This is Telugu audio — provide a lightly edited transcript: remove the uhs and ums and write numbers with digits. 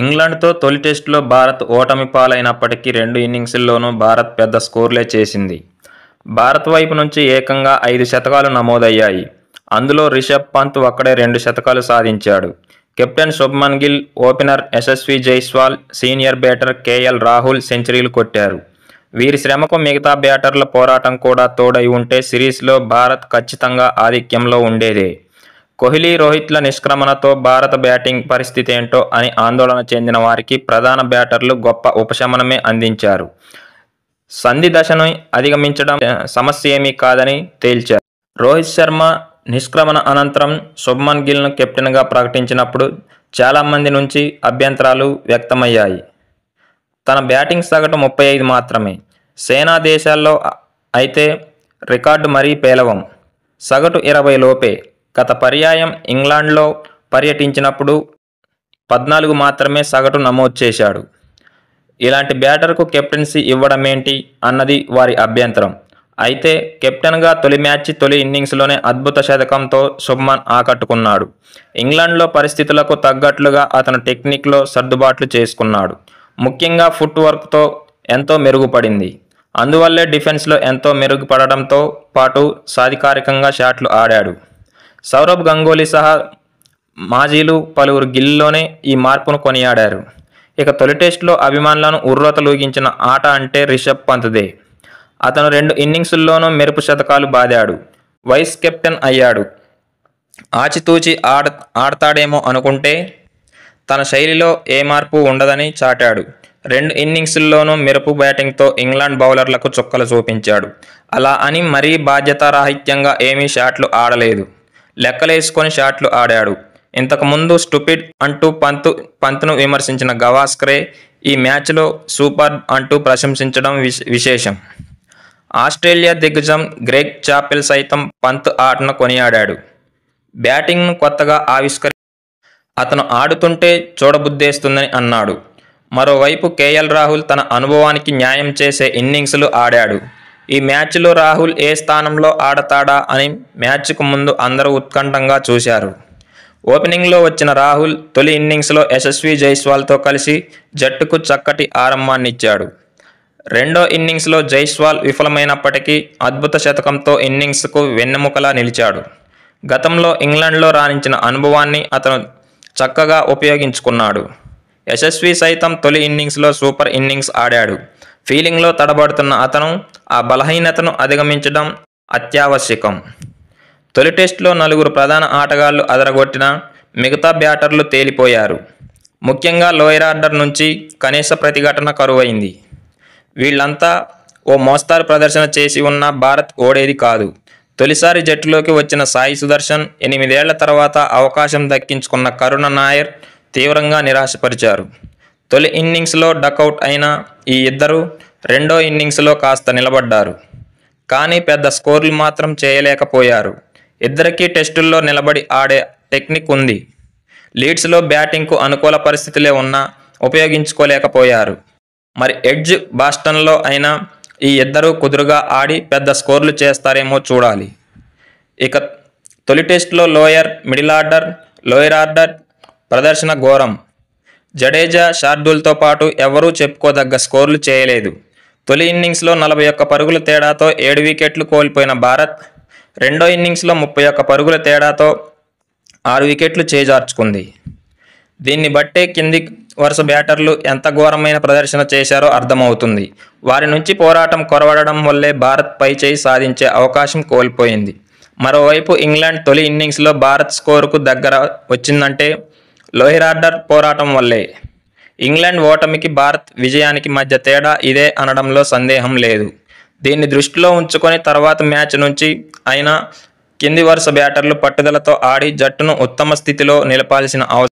ఇంగ్లండ్‌తో తొలి టెస్టులో భారత్ ఓటమి పాలైనప్పటికీ 2 ఇన్నింగ్స్‌ల్లోనూ భారత్ పెద్ద స్కోర్లే చేసింది. భారత్ వైపు నుంచి ఏకంగా 5 శతకాలు నమోదయ్యాయి. అందులో రిషభ్ పంత్ ఒక్కడే 2 శతకాలు సాధించాడు. Captain Shubman Gill, opener Yashasvi Jaiswal, senior batter KL Rahul సెంచరీలు కొట్టారు. వీరి శ్రమకు మిగతా బ్యాటర్ల పోరాటం కూడా తోడై ఉంటే సిరీస్లో భారత్ ఖచ్చితంగా ఆధిక్యంలో ఉండేదే. కోహ్లీ, రోహిత్ల నిష్క్రమణతో భారత బ్యాటింగ్ పరిస్థితేంటో అని ఆందోళన చెందిన వారికి ప్రధాన బ్యాటర్లు గొప్ప ఉపశమనమే అందించారు. సంధి దశను అధిగమించడం సమస్యేమీ కాదని తేల్చారు. రోహిత్ శర్మ నిష్క్రమణ అనంతరం శుభ్మన్ గిల్ను కెప్టెన్గా ప్రకటించినప్పుడు చాలామంది నుంచి అభ్యంతరాలు వ్యక్తమయ్యాయి. తన బ్యాటింగ్ సగటు 35 మాత్రమే. సేనా దేశాల్లో అయితే రికార్డు మరీ పేలవం, సగటు 20 లోపే. గత పర్యాయం ఇంగ్లాండ్లో పర్యటించినప్పుడు 14 మాత్రమే సగటు నమోదు చేశాడు. ఇలాంటి బ్యాటర్కు కెప్టెన్సీ ఇవ్వడమేంటి అన్నది వారి అభ్యంతరం. అయితే కెప్టెన్గా తొలి మ్యాచ్ తొలి ఇన్నింగ్స్లోనే అద్భుత శతకంతో శుభ్మన్ ఆకట్టుకున్నాడు. ఇంగ్లాండ్లో పరిస్థితులకు తగ్గట్లుగా అతను టెక్నిక్లో సర్దుబాట్లు చేసుకున్నాడు. ముఖ్యంగా ఫుట్ వర్క్తో ఎంతో మెరుగుపడింది. అందువల్లే డిఫెన్స్లో ఎంతో మెరుగుపడడంతో పాటు సాధికారికంగా షాట్లు ఆడాడు. సౌరవ్ గంగూలీ సహా మాజీలు పలువురు గిల్లోనే ఈ మార్పును కొనియాడారు. ఇక తొలి టెస్టులో అభిమానులను ఉర్రూతలూగించిన ఆట అంటే రిషభ్ పంత్దే. అతను 2 ఇన్నింగ్స్ల్లోనూ మెరుపు శతకాలు బాదాడు. వైస్ కెప్టెన్ అయ్యాడు. ఆచితూచి ఆడతాడేమో అనుకుంటే తన శైలిలో ఏ మార్పు ఉండదని చాటాడు. 2 ఇన్నింగ్స్ల్లోనూ మెరుపు బ్యాటింగ్తో ఇంగ్లాండ్ బౌలర్లకు చుక్కలు చూపించాడు. అలా అని మరీ బాధ్యతారాహిత్యంగా ఏమీ షాట్లు ఆడలేదు. లెక్కలేసుకొని షాట్లు ఆడాడు. ఇంతకుముందు స్టూపిడ్ అంటూ పంత్ను విమర్శించిన గవాస్కరే ఈ మ్యాచ్లో సూపర్ అంటూ ప్రశంసించడం విశేషం. ఆస్ట్రేలియా దిగ్గజం గ్రెగ్ చాపెల్ సైతం పంత్ ఆటను కొనియాడాడు. బ్యాటింగ్ను కొత్తగా అతను ఆడుతుంటే చూడబుద్దేస్తుందని అన్నాడు. మరోవైపు కేఎల్ రాహుల్ తన అనుభవానికి న్యాయం చేసే ఇన్నింగ్స్లు ఆడాడు. ఈ మ్యాచ్లో రాహుల్ ఏ స్థానంలో ఆడతాడా అని మ్యాచ్కు ముందు అందరూ ఉత్కంఠంగా చూశారు. ఓపెనింగ్లో వచ్చిన రాహుల్ తొలి ఇన్నింగ్స్లో యశస్వీ జైస్వాల్తో కలిసి జట్టుకు చక్కటి ఆరంభాన్నిచ్చాడు. రెండో ఇన్నింగ్స్లో జైస్వాల్ విఫలమైనప్పటికీ అద్భుత శతకంతో ఇన్నింగ్స్కు వెన్నెముకలా నిలిచాడు. గతంలో ఇంగ్లాండ్లో రాణించిన అనుభవాన్ని అతను చక్కగా ఉపయోగించుకున్నాడు. యశస్వీ సైతం తొలి ఇన్నింగ్స్లో సూపర్ ఇన్నింగ్స్ ఆడాడు. ఫీల్డింగ్లో తడబడుతున్న అతను ఆ బలహీనతను అధిగమించడం అత్యావశ్యకం. తొలి టెస్టులో 4 ప్రధాన ఆటగాళ్లు అదరగొట్టినా మిగతా బ్యాటర్లు తేలిపోయారు. ముఖ్యంగా లోయర్ ఆర్డర్ నుంచి కనీస ప్రతిఘటన కరువైంది. వీళ్లంతా ఓ మోస్తారు ప్రదర్శన చేసి ఉన్నా భారత్ ఓడేది కాదు. తొలిసారి జట్టులోకి వచ్చిన సాయి సుదర్శన్, 8 ఏళ్ల తర్వాత అవకాశం దక్కించుకున్న కరుణ నాయర్ తీవ్రంగా నిరాశపరిచారు. తొలి ఇన్నింగ్స్లో డకౌట్ అయిన ఈ ఇద్దరు రెండో ఇన్నింగ్స్లో కాస్త నిలబడ్డారు. కానీ పెద్ద స్కోర్లు మాత్రం చేయలేకపోయారు. ఇద్దరికీ టెస్టుల్లో నిలబడి ఆడే టెక్నిక్ ఉంది. లీడ్స్లో బ్యాటింగ్కు అనుకూల పరిస్థితులే ఉన్నా ఉపయోగించుకోలేకపోయారు. మరి ఎడ్జ్ బాస్టన్లో అయినా ఈ ఇద్దరు కుదురుగా ఆడి పెద్ద స్కోర్లు చేస్తారేమో చూడాలి. ఇక తొలి టెస్టులో లోయర్ ఆర్డర్ ప్రదర్శన ఘోరం. జడేజా, శార్దూల్తో పాటు ఎవరూ చెప్పుకోదగ్గ స్కోర్లు చేయలేదు. తొలి ఇన్నింగ్స్లో 41 పరుగుల తేడాతో 7 వికెట్లు కోల్పోయిన భారత్ రెండో ఇన్నింగ్స్లో 31 పరుగుల తేడాతో 6 వికెట్లు చేజార్చుకుంది. దీన్ని బట్టే కింది వరుస బ్యాటర్లు ఎంత ఘోరమైన ప్రదర్శన చేశారో అర్థమవుతుంది. వారి నుంచి పోరాటం కొరవడడం వల్లే భారత్ పైచేయి సాధించే అవకాశం కోల్పోయింది. మరోవైపు ఇంగ్లాండ్ తొలి ఇన్నింగ్స్లో భారత్ స్కోరుకు దగ్గర వచ్చిందంటే లోయర్ ఆర్డర్ పోరాటం వల్లే. ఇంగ్లాండ్ ఓటమికి భారత్ విజయానికి మధ్య తేడా ఇదే అనడంలో సందేహం లేదు. దీన్ని దృష్టిలో ఉంచుకొని తర్వాత మ్యాచ్ నుంచి అయినా కింది వరుస బ్యాటర్లు పట్టుదలతో ఆడి జట్టును ఉత్తమ స్థితిలో నిలపాల్సిన అవసరం